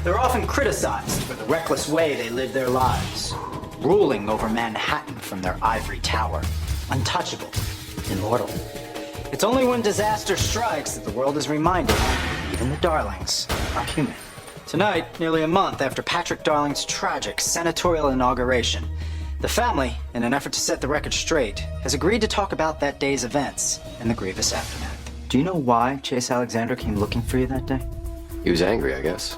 They're often criticized for the reckless way they live their lives, ruling over Manhattan from their ivory tower, untouchable, immortal. It's only when disaster strikes that the world is reminded even the Darlings are human. Tonight, nearly a month after Patrick Darling's tragic senatorial inauguration, the family, in an effort to set the record straight, has agreed to talk about that day's events and the grievous aftermath. Do you know why Chase Alexander came looking for you that day? He was angry, I guess.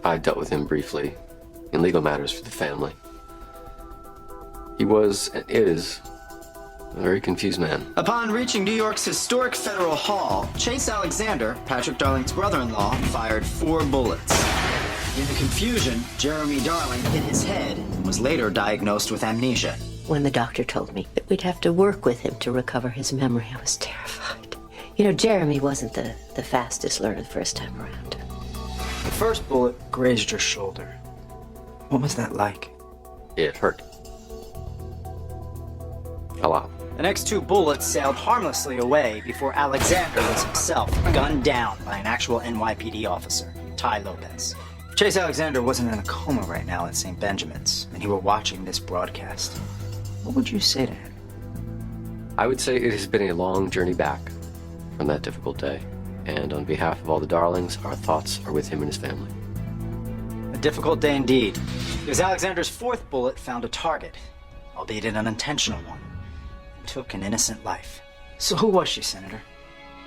I dealt with him briefly in legal matters for the family. He was and is a very confused man. Upon reaching New York's historic Federal Hall, Chase Alexander, Patrick Darling's brother-in-law, fired 4 bullets. In the confusion, Jeremy Darling hit his head and was later diagnosed with amnesia. When the doctor told me that we'd have to work with him to recover his memory, I was terrified. You know, Jeremy wasn't the fastest learner the first time around. The first bullet grazed your shoulder. What was that like? It hurt. A lot. The next 2 bullets sailed harmlessly away before Alexander was himself gunned down by an actual NYPD officer, Ty Lopez. If Chase Alexander wasn't in a coma right now at St. Benjamin's, and he were watching this broadcast, what would you say to him? I would say it has been a long journey back from that difficult day. And on behalf of all the Darlings, our thoughts are with him and his family. A difficult day indeed. Because Alexander's 4th bullet found a target, albeit an unintentional one, and took an innocent life. So who was she, Senator?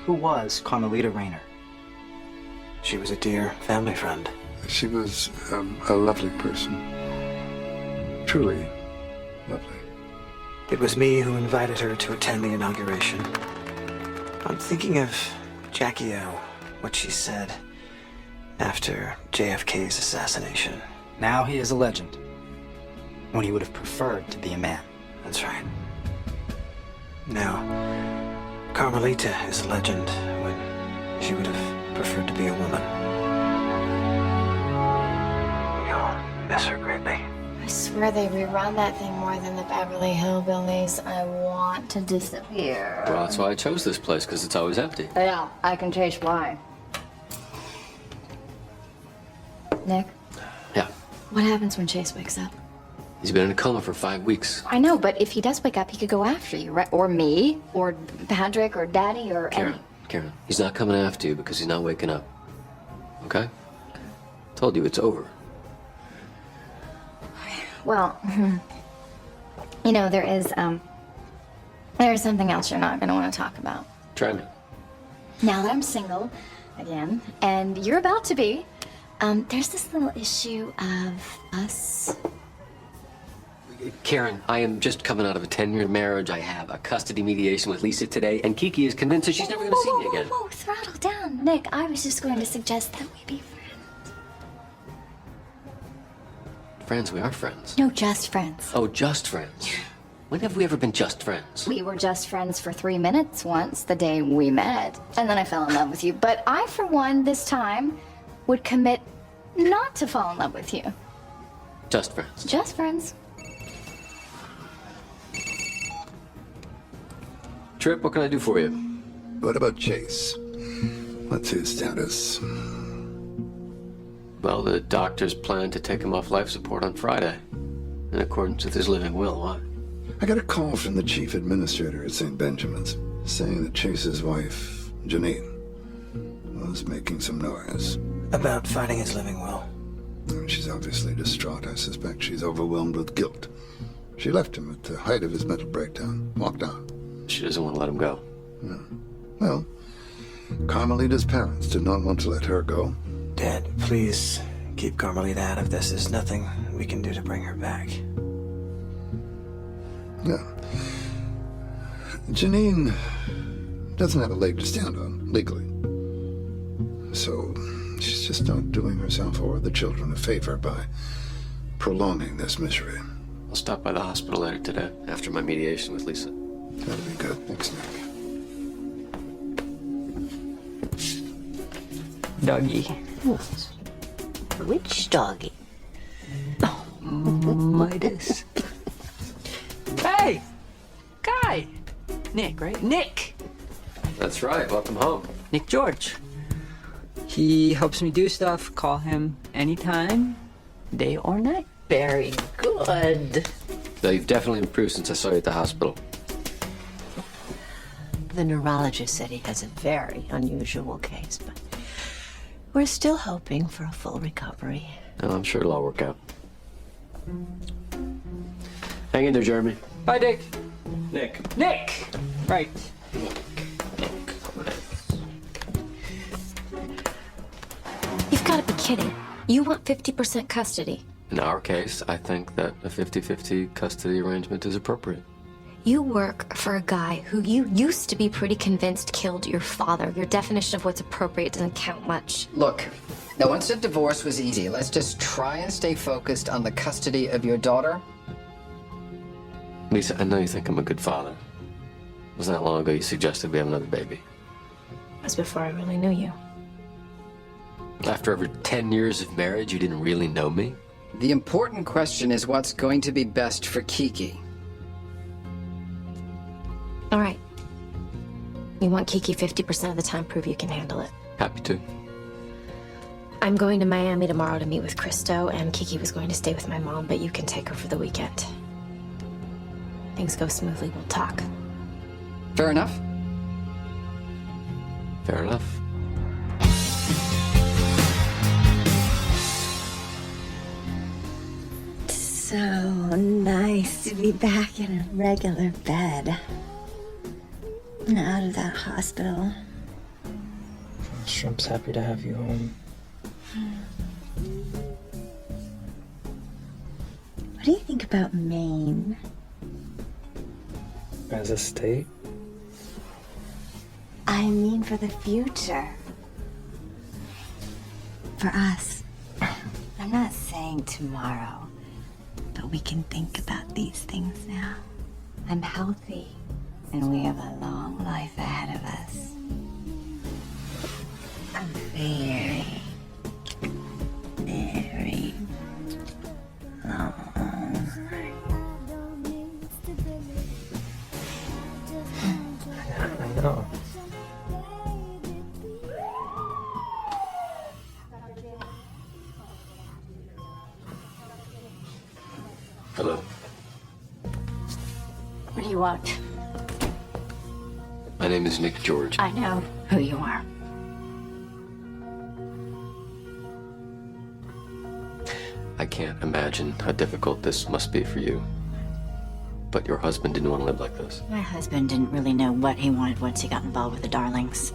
Who was Carmelita Rayner? She was a dear family friend. She was a lovely person. Truly lovely. It was me who invited her to attend the inauguration. I'm thinking of Jackie O, what she said after JFK's assassination. Now he is a legend, when he would have preferred to be a man. That's right. Now, Carmelita is a legend when she would have preferred to be a woman. We all miss her greatly. I swear they rerun that thing more than the Beverly Hillbillies. I want to disappear. Well, that's why I chose this place, because it's always empty. Yeah, I can taste why. Nick, Yeah. what happens when Chase wakes up? He's been in a coma for 5 weeks. I know, but if he does wake up, he could go after you, right? Or me, or Patrick, or Daddy, or Karen, Karen, he's not coming after you because he's not waking up. Okay? Told you it's over. Well, you know, there is something else you're not going to want to talk about. Try me. Now that I'm single again, and you're about to be, there's this little issue of us. Karen, I am just coming out of a 10-year marriage. I have a custody mediation with Lisa today, and Kiki is convinced that she's never going to see me again. Whoa, throttle down. Nick, I was just going to suggest that we be friends. Friends, we are friends. No, just friends. Oh, just friends. When have we ever been just friends? We were just friends for 3 minutes once, the day we met, and then I fell in love with you. But I, for one, this time, would commit not to fall in love with you. Just friends. Just friends. Trip, what can I do for you? What about Chase? What's his status? Well, the doctors plan to take him off life support on Friday, in accordance with his living will. Why? I got a call from the chief administrator at St. Benjamin's, saying that Chase's wife, Janine, was making some noise. About finding his living will. And she's obviously distraught. I suspect she's overwhelmed with guilt. She left him at the height of his mental breakdown, walked out. She doesn't want to let him go. Yeah. Well, Carmelita's parents did not want to let her go. Dad, please keep Carmelita out of this. There's nothing we can do to bring her back. Yeah. Janine doesn't have a leg to stand on, legally. So she's just not doing herself or the children a favor by prolonging this misery. I'll stop by the hospital later today, after my mediation with Lisa. That'll be good. Thanks, Nick. Doggy. Which doggy? Oh, Midas. Hey! Guy! Nick, right? Nick! That's right. Welcome home. Nick George. He helps me do stuff. Call him anytime, day or night. Very good. Though you've definitely improved since I saw you at the hospital. The neurologist said he has a very unusual case, but we're still hoping for a full recovery. Well, I'm sure it'll all work out. Hang in there, Jeremy. Bye, Dick. Nick. Nick! Right. You've got to be kidding. You want 50% custody. In our case, I think that a 50-50 custody arrangement is appropriate. You work for a guy who you used to be pretty convinced killed your father. Your definition of what's appropriate doesn't count much. Look, no one said divorce was easy. Let's just try and stay focused on the custody of your daughter. Lisa, I know you think I'm a good father. It wasn't that long ago you suggested we have another baby. That was before I really knew you. After over 10 years of marriage, you didn't really know me? The important question is what's going to be best for Kiki. All right. You want Kiki 50% of the time, prove you can handle it. Happy to. I'm going to Miami tomorrow to meet with Christo, and Kiki was going to stay with my mom, but you can take her for the weekend. Things go smoothly, we'll talk. Fair enough? Fair enough. So nice to be back in a regular bed. Out of that hospital. Shrimp's happy to have you home. What do you think about Maine? As a state? I mean for the future. For us. I'm not saying tomorrow, but we can think about these things now. I'm healthy, and we have a long life ahead of us. A very, very long I know. Hello. What do you want? My name is Nick George. I know who you are. I can't imagine how difficult this must be for you. But your husband didn't want to live like this. My husband didn't really know what he wanted once he got involved with the Darlings.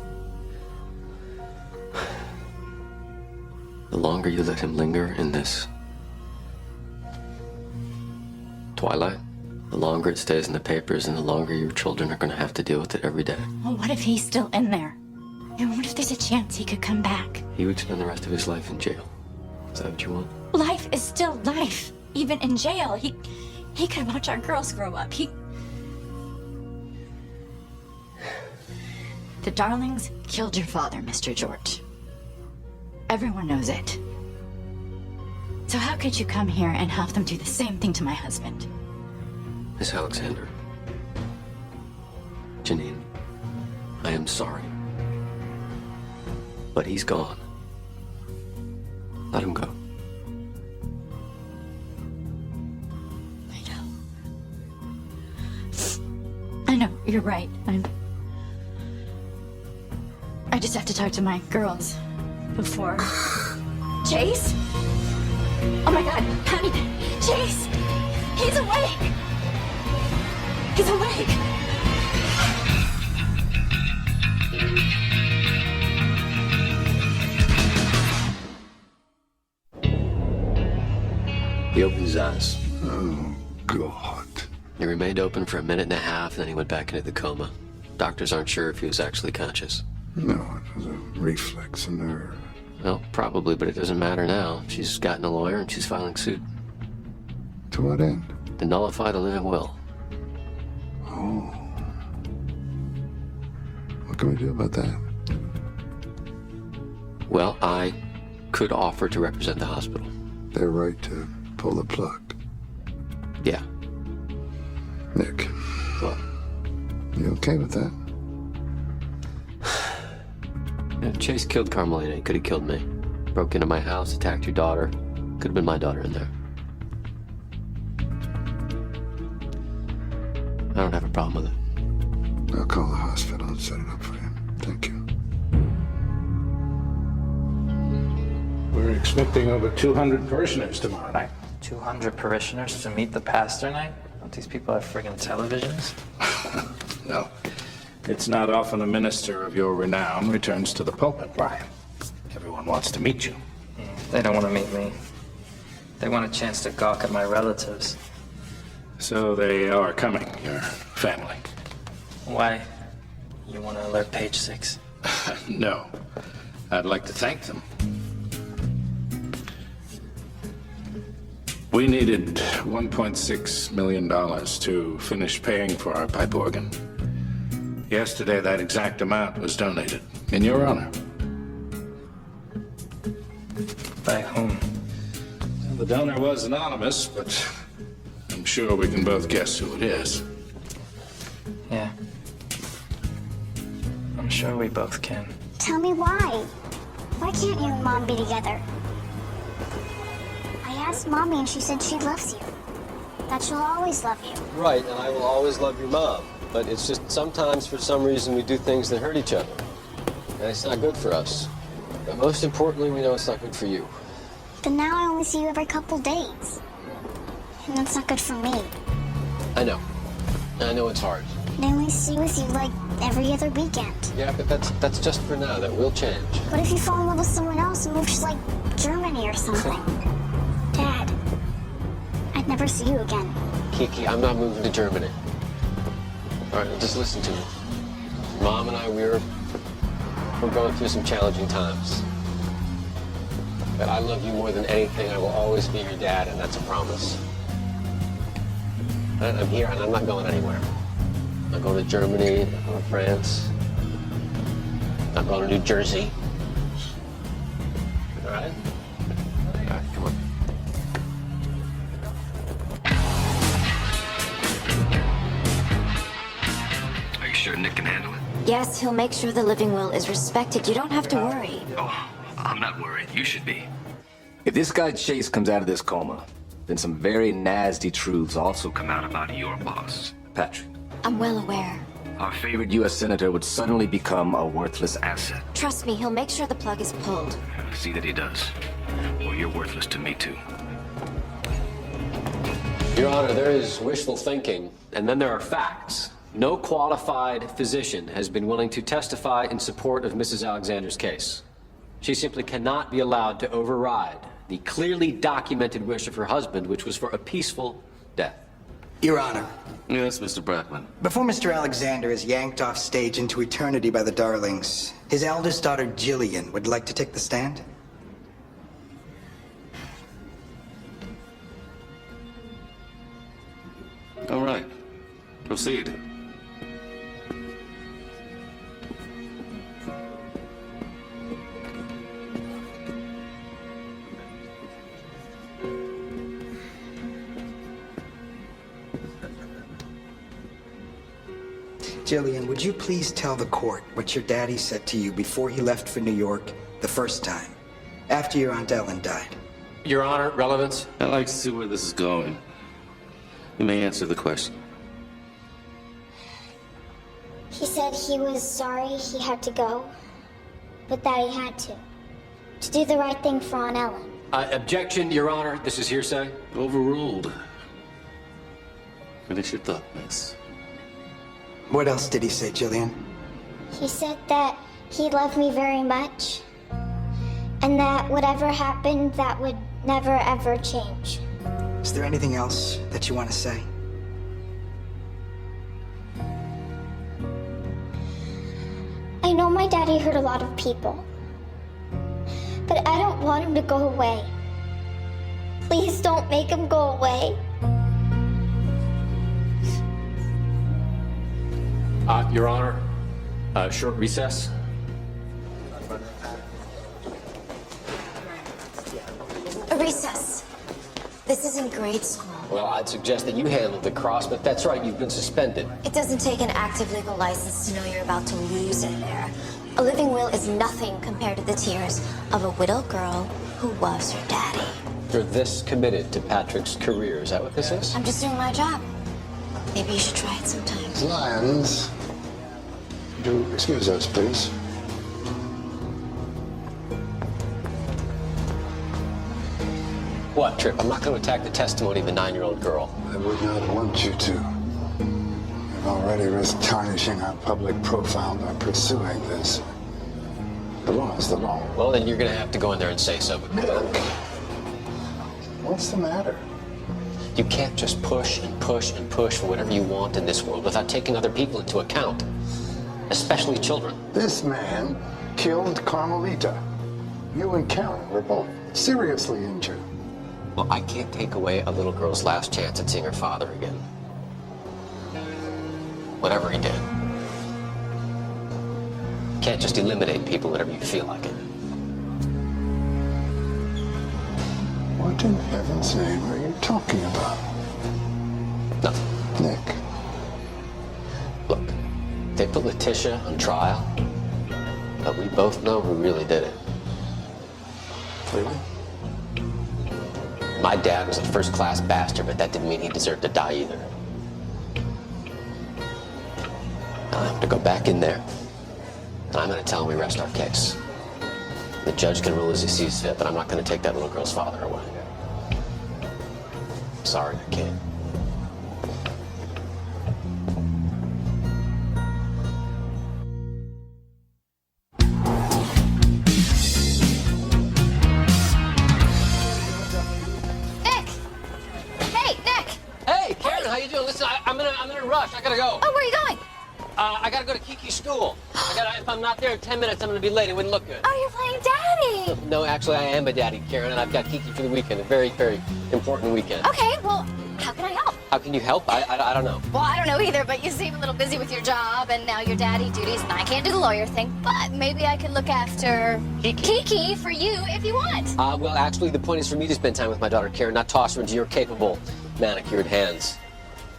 The longer you let him linger in this twilight, the longer it stays in the papers and the longer your children are going to have to deal with it every day. Well, what if he's still in there? And what if there's a chance he could come back? He would spend the rest of his life in jail. Is that what you want? Life is still life. Even in jail, he could watch our girls grow up. The Darlings killed your father, Mr. George. Everyone knows it. So how could you come here and help them do the same thing to my husband? Miss Alexander. Janine, I am sorry. But he's gone. Let him go. I know, you're right. I just have to talk to my girls before. Chase? Oh my god, honey, Chase! He's awake! He's awake! He opened his eyes. Oh, God. He remained open for a minute and a half, and then he went back into the coma. Doctors aren't sure if he was actually conscious. No, it was a reflex, a nerve. Well, probably, but it doesn't matter now. She's gotten a lawyer and she's filing suit To what end? to nullify the living will. Oh. What can we do about that? Well, I could offer to represent the hospital. Their right to pull the plug. Yeah. Nick, What? you okay with that? If Chase killed Carmelita, he could have killed me. Broke into my house, attacked your daughter. Could have been my daughter in there. I don't have a problem with it. I'll call the hospital and set it up for you. Thank you. We're expecting over 200 parishioners tomorrow night. 200 parishioners to meet the pastor night? Don't these people have friggin' televisions? No. It's not often a minister of your renown returns to the pulpit, Brian. Everyone wants to meet you. They don't want to meet me. They want a chance to gawk at my relatives. So they are coming, your family. Why? You want to alert Page 6? No. I'd like to thank them. We needed $1.6 million to finish paying for our pipe organ. Yesterday, that exact amount was donated, in your honor. By whom? The donor was anonymous, but I'm sure we can both guess who it is. Yeah. I'm sure we both can. Tell me why. Why can't you and Mom be together? I asked Mommy and she said she loves you. That she'll always love you. Right, and I will always love your mom. But it's just sometimes, for some reason, we do things that hurt each other. And it's not good for us. But most importantly, we know it's not good for you. But now I only see you every couple days. And that's not good for me. I know. I know it's hard. I only see with you like every other weekend. Yeah, but that's just for now. That will change. What if you fall in love with someone else and move to like Germany or something? Dad, I'd never see you again. Kiki, I'm not moving to Germany. All right, just listen to me. Mom and I, we're going through some challenging times. But I love you more than anything. I will always be your dad, and that's a promise. And I'm here, and I'm not going anywhere. I'm not going to Germany, I'm not going to France. I'm not going to New Jersey. All right? All right, come on. Are you sure Nick can handle it? Yes, he'll make sure the living will is respected. You don't have to worry. Oh, I'm not worried. You should be. If this guy Chase comes out of this coma, then some very nasty truths also come out About your boss. Patrick. I'm well aware. Our favorite U.S. senator would suddenly become a worthless asset. Trust me, he'll make sure the plug is pulled. See that he does. Or you're worthless to me, too. Your Honor, there is wishful thinking, and then there are facts. No qualified physician has been willing to testify in support of Mrs. Alexander's case. She simply cannot be allowed to override the clearly documented wish of her husband, which was for a peaceful death. Your Honor, Yes, Mr. Brackman. before Mr. Alexander is yanked off stage into eternity by the Darlings, his eldest daughter, Jillian, would like to take the stand? All right. Proceed. Jillian, would you please tell the court what your daddy said to you before he left for New York the first time, after your Aunt Ellen died? Your Honor, relevance? I'd like to see where this is going. You may answer the question. He said he was sorry he had to go, but that he had to do the right thing for Aunt Ellen. Objection, Your Honor. This is hearsay. Overruled. Finish your thought, miss. What else did he say, Jillian? He said that he loved me very much, and that whatever happened, that would never ever change. Is there anything else that you want to say? I know my daddy hurt a lot of people, but I don't want him to go away. Please don't make him go away. Your Honor, short recess. A recess. This isn't grade school. Well, I'd suggest that you handle the cross, but that's right, you've been suspended. It doesn't take an active legal license to know you're about to lose it there. A living will is nothing compared to the tears of a widowed girl who was her daddy. You're this committed to Patrick's career. Is that what this is? I'm just doing my job. Maybe you should try it sometime. Lions, do excuse us, please. What, Trip? I'm not going to attack the testimony of a 9-year-old girl. I would not want you to. You've already risked tarnishing our public profile by pursuing this. The law is the law. Well, then you're going to have to go in there and say so. What's the matter? You can't just push and push and push for whatever you want in this world without taking other people into account, especially children. This man killed Carmelita. You and Karen were both seriously injured. Well, I can't take away a little girl's last chance at seeing her father again. Whatever he did. You can't just eliminate people whenever you feel like it. What in heaven's name are you talking about? Nothing. Nick. Look, they put Letitia on trial, but we both know who really did it. Really? My dad was a first-class bastard, but that didn't mean he deserved to die either. Now I have to go back in there, and I'm going to tell him we rest our case. The judge can rule as he sees fit, but I'm not going to take that little girl's father away. Sorry, I can't. I'm in a rush. I gotta go. Oh, where are you going? I gotta go to Kiki's school. If I'm not there in 10 minutes, I'm gonna be late. It wouldn't look good. Oh, you're playing daddy. No, actually, I am a daddy, Karen, and I've got Kiki for the weekend. A very, very important weekend. Okay, well, how can I help? How can you help? I don't know. Well, I don't know either, but you seem a little busy with your job and now your daddy duties, and I can't do the lawyer thing, but maybe I can look after Kiki for you if you want. Well, actually, the point is for me to spend time with my daughter, Karen, not toss her into your capable, manicured hands.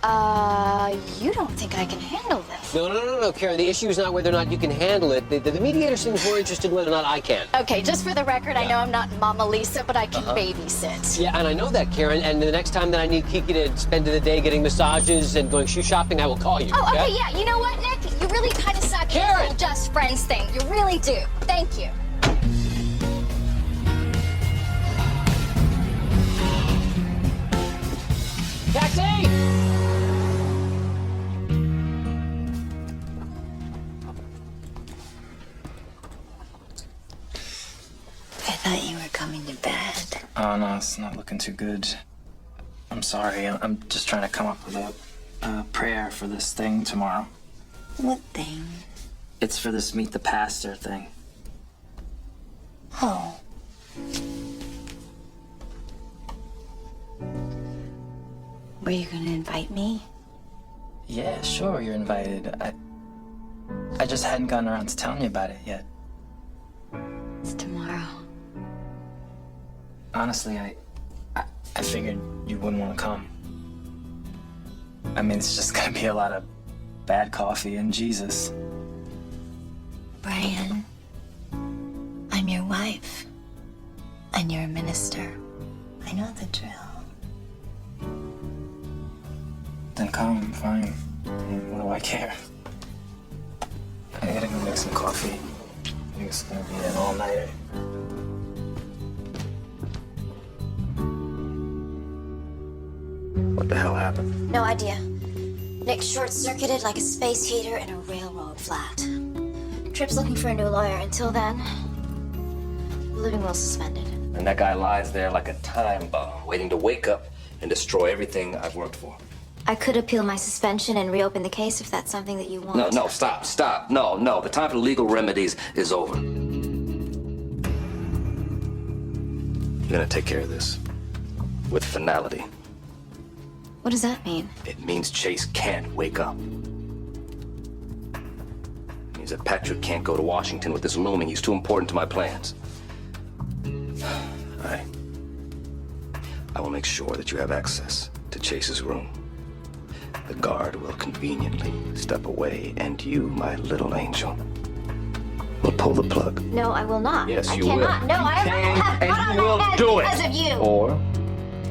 You don't think I can handle this? No, Karen. The issue is not whether or not you can handle it. The mediator seems more interested in whether or not I can. Okay, just for the record, I know I'm not Mama Lisa, but I can babysit. Yeah, and I know that, Karen. And the next time that I need Kiki to spend the day getting massages and going shoe shopping, I will call you. Oh, okay, yeah. You know what, Nick? You really kind of suck at the whole just friends thing. You really do. Thank you. Taxi! I thought you were coming to bed. Oh, no, it's not looking too good. I'm sorry. I'm just trying to come up with a prayer for this thing tomorrow. What thing? It's for this Meet the Pastor thing. Oh. Were you gonna invite me? Yeah, sure, you're invited. I just hadn't gotten around to telling you about it yet. It's tomorrow. Honestly, I figured you wouldn't want to come. I mean, it's just gonna be a lot of bad coffee and Jesus. Brian, I'm your wife. And you're a minister. I know the drill. Then come, fine. What do I care? I gotta go make some coffee. I think it's gonna be an all-nighter. What the hell happened? No idea. Nick short-circuited like a space heater in a railroad flat. Tripp's looking for a new lawyer. Until then, the living will's suspended. And that guy lies there like a time bomb, waiting to wake up and destroy everything I've worked for. I could appeal my suspension and reopen the case if that's something that you want. No, stop. No. The time for legal remedies is over. You're gonna take care of this. With finality. What does that mean? It means Chase can't wake up. It means that Patrick can't go to Washington with this looming. He's too important to my plans. I will make sure that you have access to Chase's room. The guard will conveniently step away, and you, my little angel, will pull the plug. No, I will not. Yes, I you cannot. will. No, You I can, have and blood on you will my head do it. because of you. Or,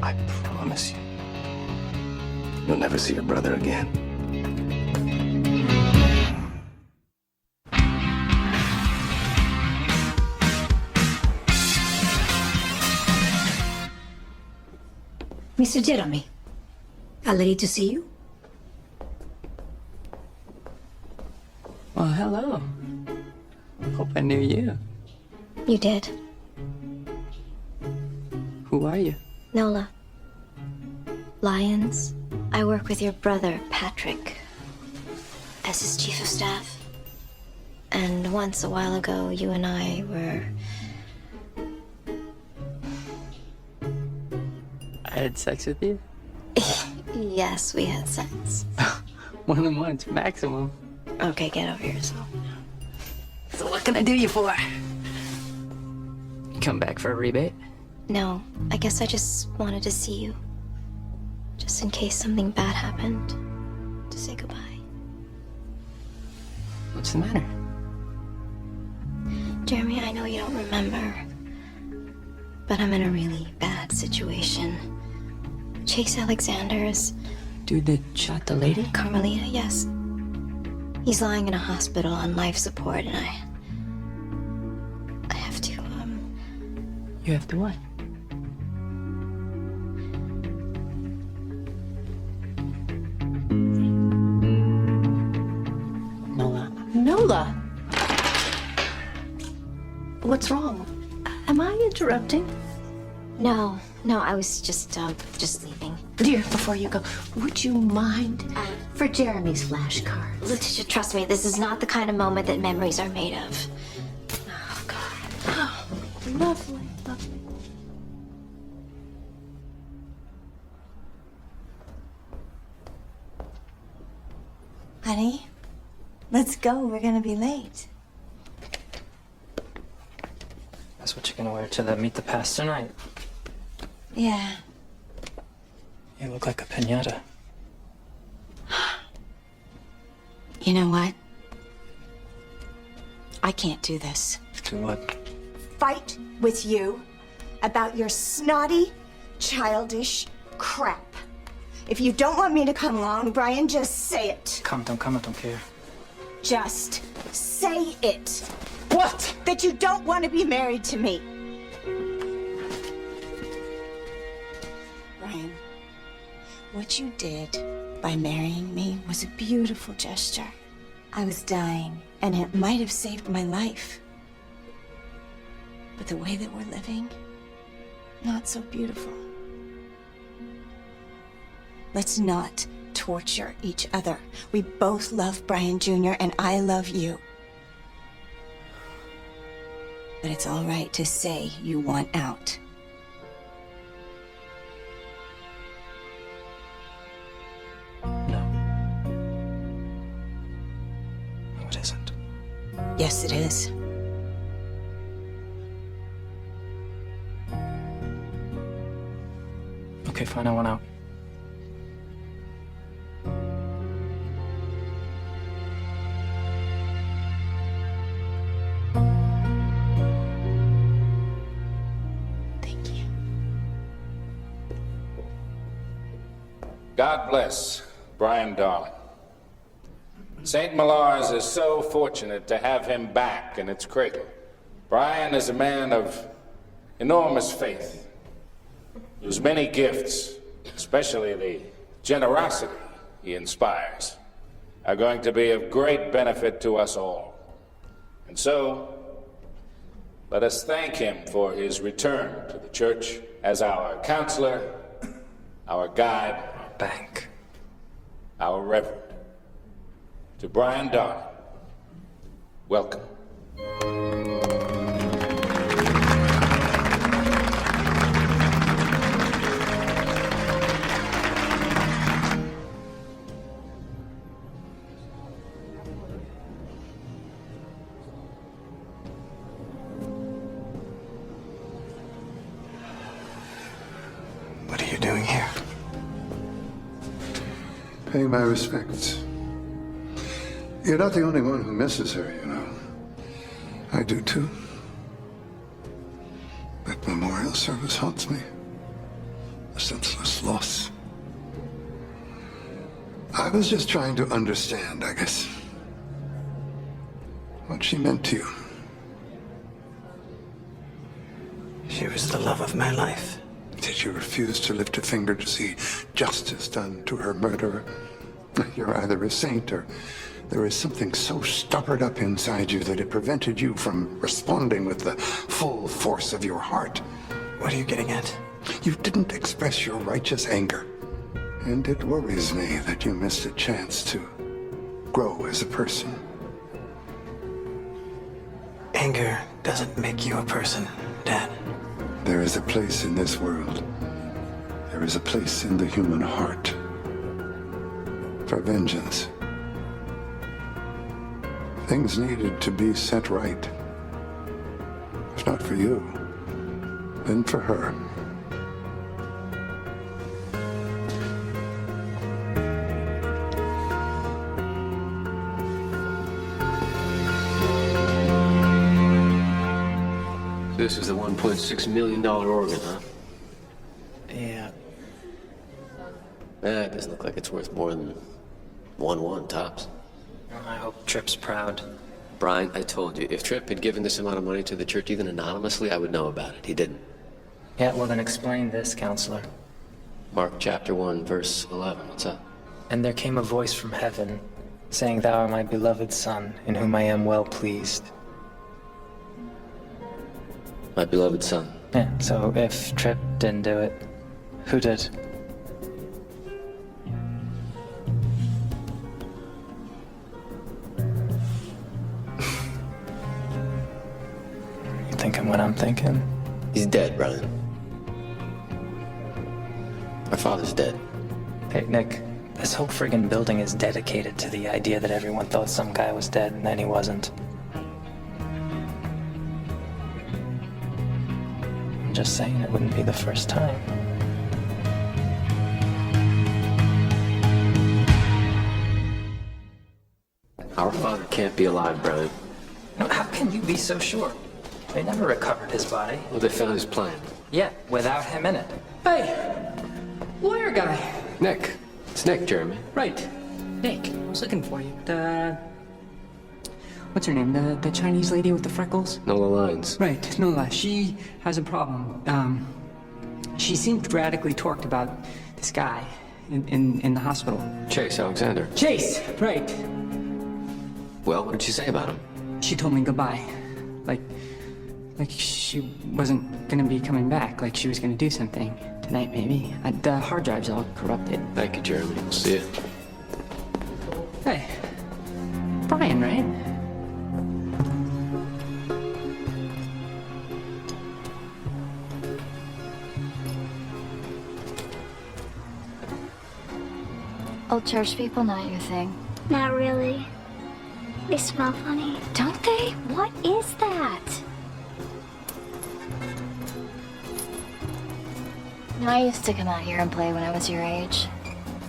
I promise you, you'll never see your brother again. Mr. Jeremy, a lady to see you? Well, hello. Hope I knew you. You did. Who are you? Nola. Lyons. I work with your brother, Patrick, as his chief of staff. And once a while ago, you and I were... I had sex with you? Yes, we had sex. More than once, maximum. Okay, get over yourself. So what can I do you for? You come back for a rebate? No, I guess I just wanted to see you. Just in case something bad happened. To say goodbye. What's the matter? Jeremy, I know you don't remember, but I'm in a really bad situation. Chase Alexander is... Dude that shot the lady? Carmelita, yes. He's lying in a hospital on life support, and I have to, You have to what? Nola. Nola! What's wrong? Am I interrupting? No, I was just leaving. Dear, before you go, would you mind for Jeremy's flashcards? Letitia, trust me, this is not the kind of moment that memories are made of. Oh, God. Oh, lovely, lovely. Honey, let's go. We're gonna be late. That's what you're gonna wear to the Meet the Pastor night. Yeah. You look like a piñata. You know what? I can't do this. Do what? Fight with you about your snotty, childish crap. If you don't want me to come along, Brian, just say it. Come, don't come, I don't care. Just say it. What? That you don't want to be married to me. Brian, what you did by marrying me was a beautiful gesture. I was dying, and it might have saved my life. But the way that we're living, not so beautiful. Let's not torture each other. We both love Brian Jr., and I love you. But it's all right to say you want out. No, it isn't. Yes, it is. Okay, fine, I want out. God bless Brian Darling. St. Millar's is so fortunate to have him back in its cradle. Brian is a man of enormous faith, whose many gifts, especially the generosity he inspires, are going to be of great benefit to us all. And so, let us thank him for his return to the church as our counselor, our guide, Bank, our reverend. To Brian Darling, welcome. What are you doing here? Paying my respects. You're not the only one who misses her, you know. I do too. That memorial service haunts me. A senseless loss. I was just trying to understand, I guess, what she meant to you. She was the love of my life. Did you refuse to lift a finger to see justice done to her murderer? You're either a saint or there is something so stubborn up inside you that it prevented you from responding with the full force of your heart. What are you getting at? You didn't express your righteous anger. And it worries me that you missed a chance to grow as a person. Anger doesn't make you a person, Dad. There is a place in this world. There is a place in the human heart for vengeance. Things needed to be set right. If not for you, then for her. This is the $1.6 million organ, huh? Yeah. It doesn't look like it's worth more than 1-1 tops. I hope Tripp's proud. Brian, I told you, if Tripp had given this amount of money to the church even anonymously, I would know about it. He didn't. Yeah, well then explain this, counselor. Mark chapter 1, verse 11. What's up? And there came a voice from heaven, saying, "Thou art my beloved Son, in whom I am well pleased." My beloved son. Yeah, so if Tripp didn't do it, who did? You thinking what I'm thinking? He's dead, Brian. Our father's dead. Hey, Nick, this whole friggin' building is dedicated to the idea that everyone thought some guy was dead and then he wasn't. I'm just saying it wouldn't be the first time. Our father can't be alive, Brian. How can you be so sure? They never recovered his body. Well, they found his plan. Yeah, without him in it. Hey! Lawyer guy! Nick. It's Nick, Jeremy. Right. Nick, I was looking for you. What's her name? The Chinese lady with the freckles? Nola Lines. Right, Nola. She has a problem. She seemed radically torqued about this guy in the hospital. Chase Alexander. Chase! Right. Well, what did she say about him? She told me goodbye. Like she wasn't gonna be coming back. Like she was gonna do something. Tonight, maybe. The hard drive's all corrupted. Thank you, Jeremy. We'll see you. Hey. Brian, right? Old church people, not your thing. Not really. They smell funny. Don't they? What is that? You know, I used to come out here and play when I was your age.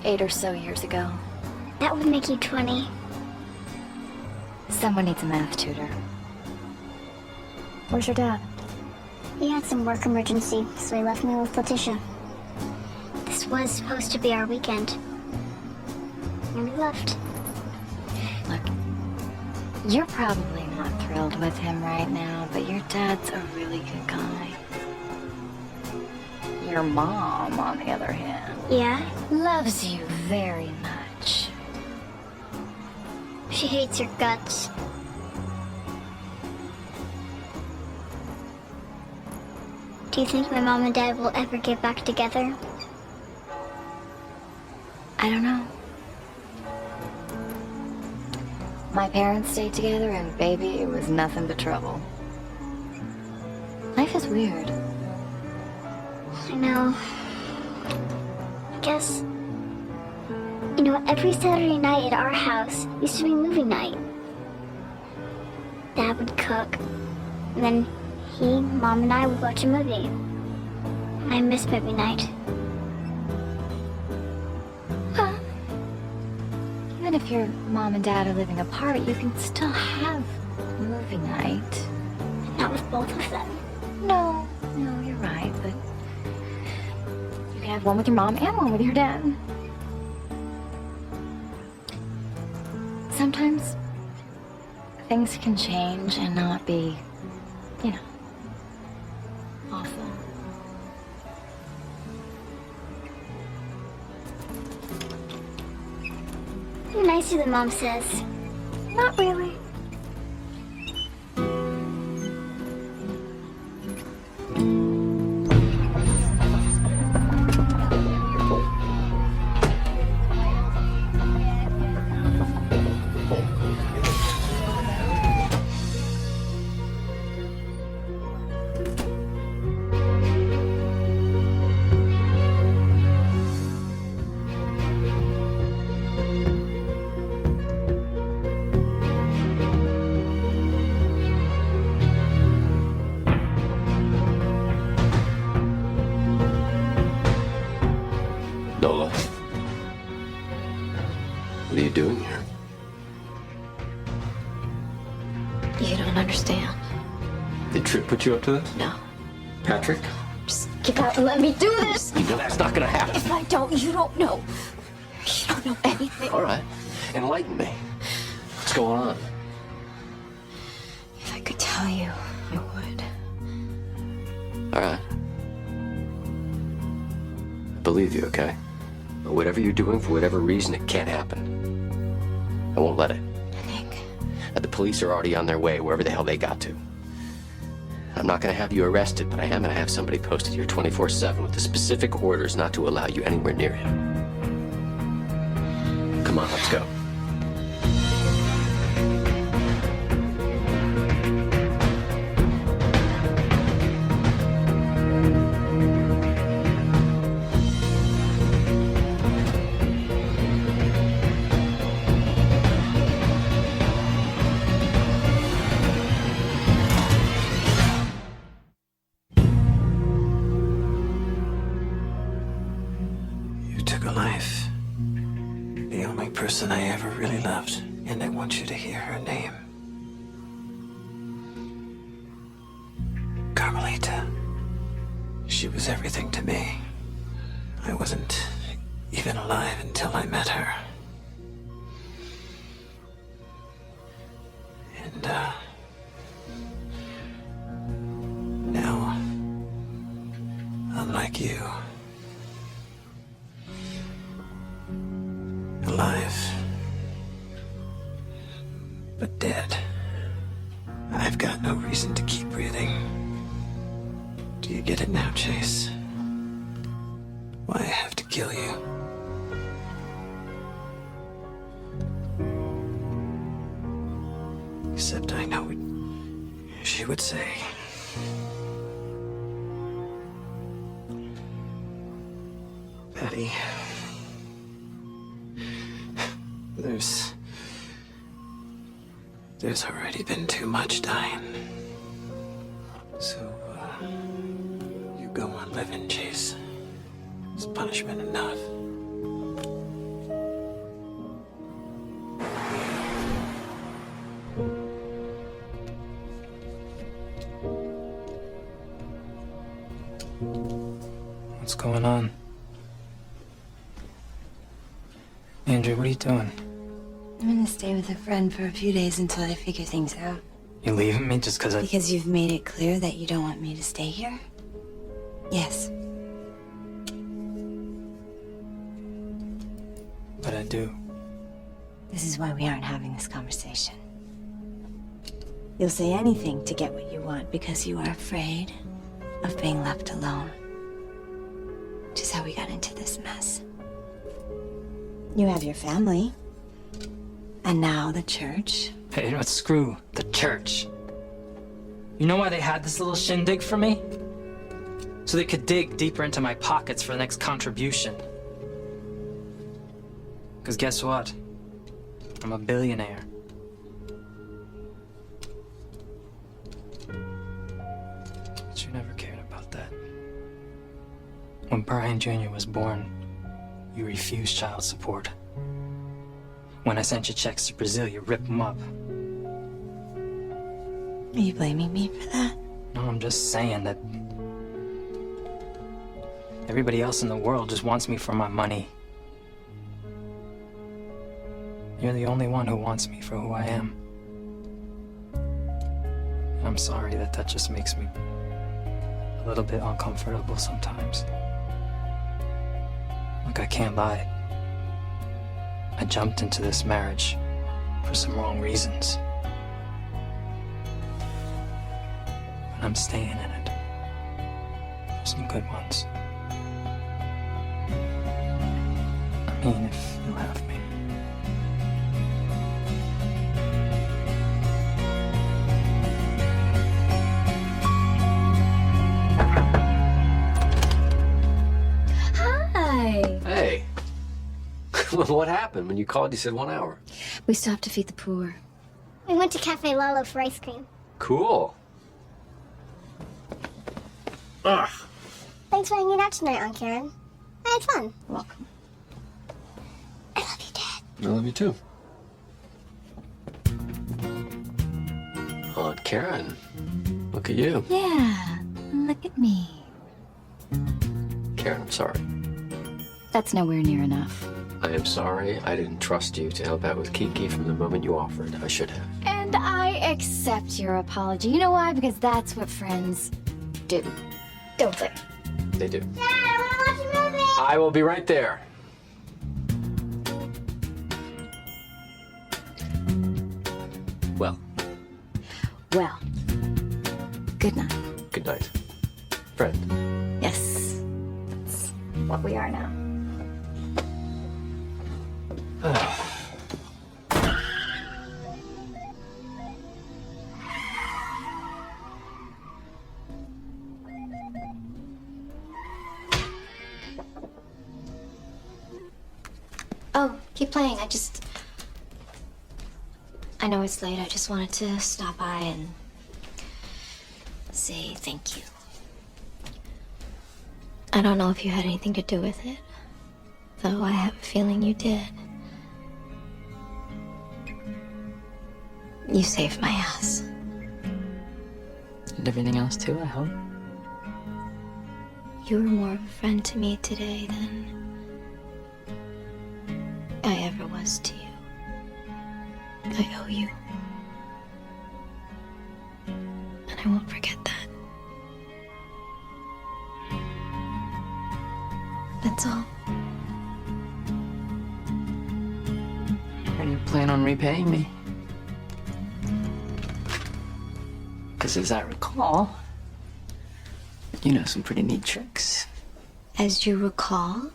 8 or so years ago. That would make you 20. Someone needs a math tutor. Where's your dad? He had some work emergency, so he left me with Letitia. This was supposed to be our weekend. And we left. Look, you're probably not thrilled with him right now, but your dad's a really good guy. Your mom, on the other hand, Yeah? loves you very much. She hates your guts. Do you think my mom and dad will ever get back together? I don't know. My parents stayed together, and baby, it was nothing but trouble. Life is weird. I know. I guess... You know, every Saturday night at our house used to be movie night. Dad would cook, and then Mom, and I would watch a movie. I miss movie night. Well, even if your mom and dad are living apart, you can still have movie night. Not with both of them. No, you're right, but you can have one with your mom and one with your dad. Sometimes things can change and not be, you know, awful. You're nicer than Mom says. Not really. Nola, what are you doing here? You don't understand. Did Tripp put you up to this? No. Patrick? Just get out and let me do this! You know that's not gonna happen. If I don't, you don't know. You don't know anything. All right, enlighten me. What's going on? If I could tell you, I would. All right. I believe you, okay? But whatever you're doing, for whatever reason, it can't happen. I won't let it. Nick. The police are already on their way, wherever the hell they got to. I'm not gonna have you arrested, but I am gonna have somebody posted here 24/7 with the specific orders not to allow you anywhere near him. Come on, let's go. You took a life. The only person I ever really loved, and I want you to hear her name. Carmelita. She was everything to me. I wasn't even alive until I met her. And, now, unlike you, alive, but dead. I've got no reason to keep breathing. Do you get it now, Chase? Why I have to kill you? Except I know what she would say. Patty. There's already been too much dying. So, you go on living, Chase. Is punishment enough? What's going on? Andrew, what are you doing? I'm gonna stay with a friend for a few days until I figure things out. You leaving me just because I... Because you've made it clear that you don't want me to stay here? Yes. But I do. This is why we aren't having this conversation. You'll say anything to get what you want because you are afraid of being left alone. Which is how we got into this mess. You have your family. And now the church. Hey, you know what? Screw the church. You know why they had this little shindig for me? So they could dig deeper into my pockets for the next contribution. Because guess what? I'm a billionaire. But you never cared about that. When Brian Jr. was born, you refused child support. When I sent you checks to Brazil, you ripped them up. Are you blaming me for that? No, I'm just saying that everybody else in the world just wants me for my money. You're the only one who wants me for who I am. And I'm sorry that just makes me a little bit uncomfortable sometimes. Look, I can't lie. I jumped into this marriage for some wrong reasons. But I'm staying in it. For some good ones. I mean, if you'll have me. Hi. Hey. What happened? When you called, you said 1 hour. We stopped to feed the poor. We went to Cafe Lalo for ice cream. Cool. Ugh. Thanks for hanging out tonight, Aunt Karen. I had fun. Welcome. I love you, Dad. I love you too. Aunt Karen, look at you. Yeah, look at me. Karen, I'm sorry. That's nowhere near enough. I am sorry I didn't trust you to help out with Kiki from the moment you offered. I should have. And I accept your apology. You know why? Because that's what friends do. Don't they? They do. Dad, I want to watch a movie. I will be right there. Well, Well, good night. good night, friend. Yes, that's what we are now. Oh, keep playing. I know it's late. I just wanted to stop by and say thank you. I don't know if you had anything to do with it, though I have a feeling you did. You saved my ass. And everything else too, I hope. You were more of a friend to me today than I ever was to you. I owe you. And I won't forget that. That's all. How do you plan on repaying me? Because as I recall, you know some pretty neat tricks. As you recall?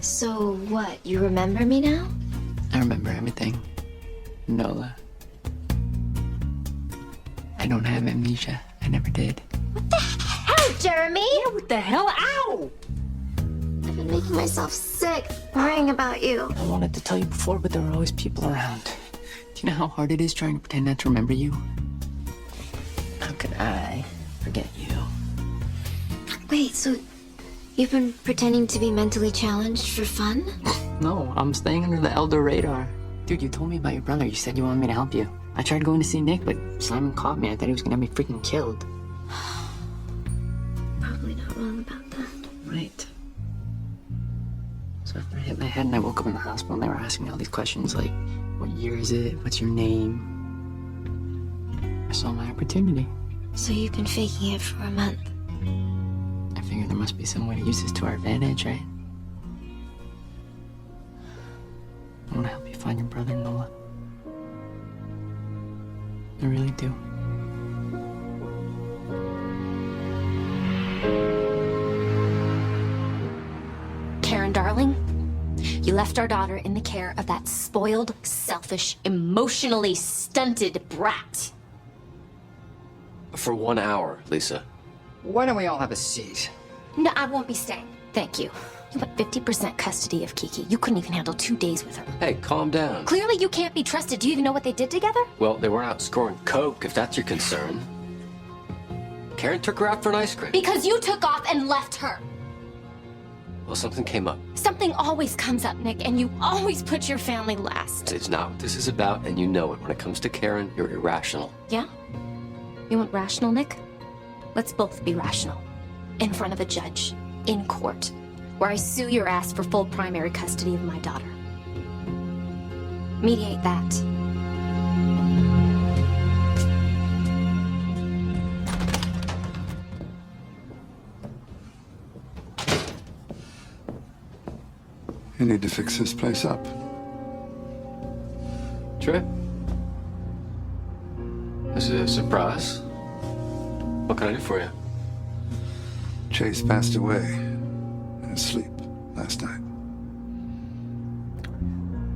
So what, you remember me now? I remember everything. Nola. I don't have amnesia. I never did. Hell, Jeremy! Yeah, what the hell? Ow! I've been making myself sick worrying about you. I wanted to tell you before, but there were always people around. Do you know how hard it is trying to pretend not to remember you? How could I forget you? Wait, so you've been pretending to be mentally challenged for fun? No, I'm staying under the elder radar. Dude, you told me about your brother. You said you wanted me to help you. I tried going to see Nick, but Simon caught me. I thought he was gonna have me freaking killed. Probably not wrong about that. Right. So after I hit my head and I woke up in the hospital and they were asking me all these questions like, what year is it? What's your name? I saw my opportunity. So you've been faking it for a month? I figured there must be some way to use this to our advantage, right? I want to help you find your brother, Nola. I really do. Karen, darling, you left our daughter in the care of that spoiled, selfish, emotionally stunted brat. For 1 hour, Lisa. Why don't we all have a seat? No, I won't be staying. Thank you. You have 50% custody of Kiki. You couldn't even handle 2 days with her. Hey, calm down. Clearly you can't be trusted. Do you even know what they did together? Well, they weren't out scoring coke, if that's your concern. Karen took her out for an ice cream. Because you took off and left her. Well, something came up. Something always comes up, Nick, and you always put your family last. It's not what this is about, and you know it. When it comes to Karen, you're irrational. Yeah? You want rational, Nick? Let's both be rational. In front of a judge. In court. Where I sue your ass for full primary custody of my daughter. Mediate that. You need to fix this place up. Trip? This is a surprise. What can I do for you? Chase passed away in his sleep last night.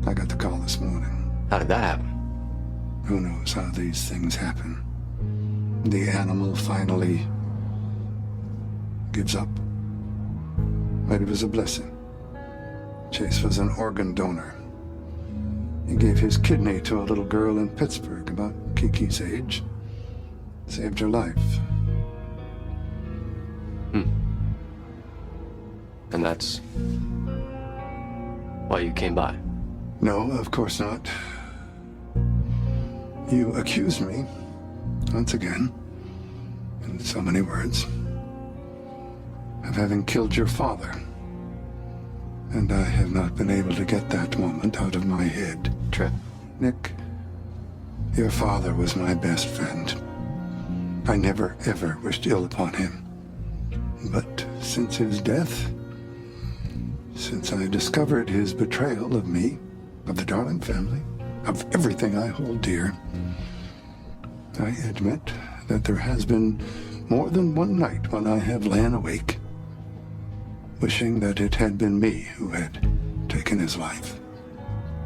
I got the call this morning. How did that happen? Who knows how these things happen? The animal finally gives up. But it was a blessing. Chase was an organ donor. He gave his kidney to a little girl in Pittsburgh about Kiki's age. Saved her life. And that's why you came by? No, of course not. You accuse me, once again, in so many words, of having killed your father. And I have not been able to get that moment out of my head. Trip. Nick, your father was my best friend. I never, ever wished ill upon him. But since his death, since I discovered his betrayal of me, of the Darling family, of everything I hold dear, I admit that there has been more than one night when I have lain awake, wishing that it had been me who had taken his life,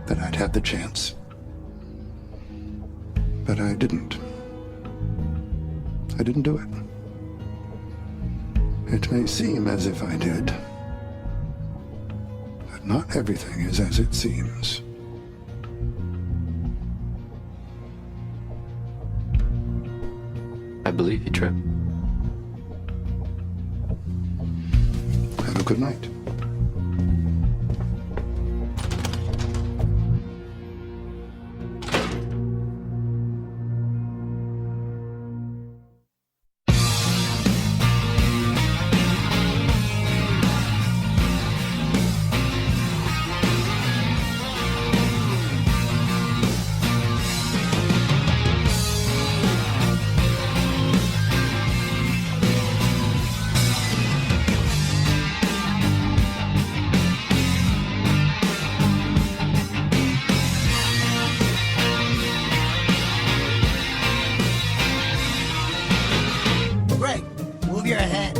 that I'd had the chance. But I didn't. I didn't do it. It may seem as if I did, but not everything is as it seems. I believe you, Trip. Have a good night. Greg, move your head.